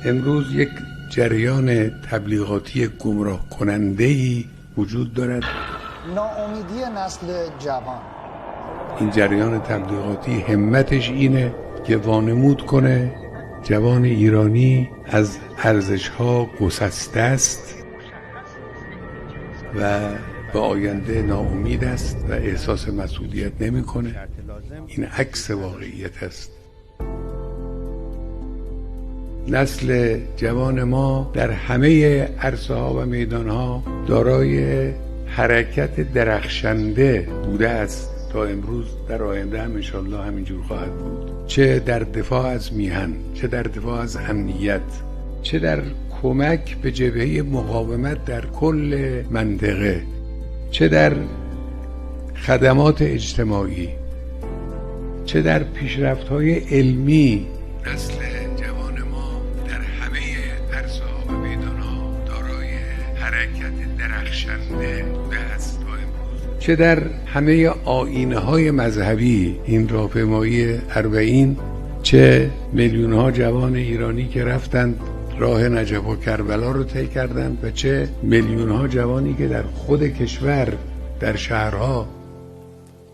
امروز یک جریان تبلیغاتی گمراه کننده‌ای وجود دارد. ناامیدی نسل جوان. این جریان تبلیغاتی همتش اینه که وانمود کنه جوان ایرانی از ارزش‌ها گسسته است و به آینده ناامید است و احساس مسئولیت نمی‌کنه. این عکس واقعیت است. نسل جوان ما در همه عرصه‌ها و میدان‌ها دارای حرکت درخشنده بوده است تا امروز، در آینده هم انشالله همینجور خواهد بود، چه در دفاع از میهن، چه در دفاع از امنیت، چه در کمک به جبهه مقاومت در کل منطقه، چه در خدمات اجتماعی، چه در پیشرفت‌های علمی. نسل جوان ما در همه عرصه‌ها و میدان‌ها دارای حرکت درخشنده بوده است تا امروز، چه در همه آیین‌های مذهبی، این راهپیمایی 40، چه میلیون‌ها جوان ایرانی که رفتند راه نجف و کربلا رو طی کردند و چه میلیون‌ها جوانی که در خود کشور در شهرها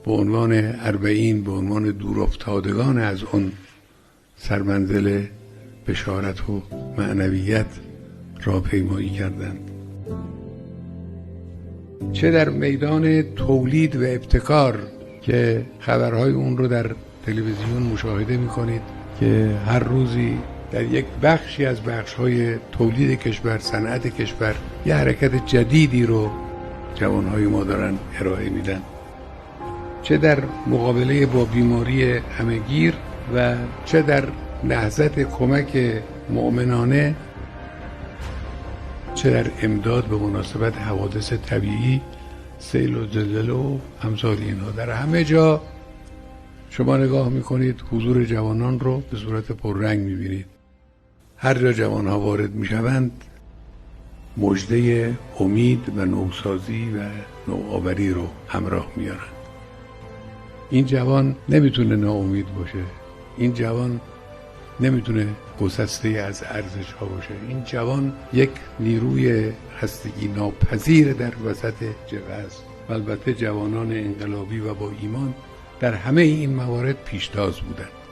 به عنوان 40 به عنوان دورافتادگان از اون سرمنزل بشارت و معنویت راهپیمایی کردند. چه در میدان تولید و ابتکار که خبرهای اون رو در تلویزیون مشاهده می‌کنید که هر روزی در یک بخشی از بخش‌های تولید کشور، صنعت کشور، یه حرکت جدیدی رو جوانهای ما دارن ارائه میدن. چه در مقابله با بیماری همهگیر و چه در نهضت کمک مؤمنانه، چه در امداد به مناسبت حوادث طبیعی، سیل و زلزله و امثال اینها. در همه جا شما نگاه میکنید حضور جوانان رو به صورت پررنگ میبینید. هر جا جوانها وارد میشوند مژده امید و نوسازی و نوآوری رو همراه میارن. این جوان نمیتونه ناامید باشه. این جوان نمیتونه گسسته از ارزش ها باشه. این جوان یک نیروی هستگی ناپذیر در وسط جبهه است. البته جوانان انقلابی و با ایمان در همه این موارد پیشتاز بودند.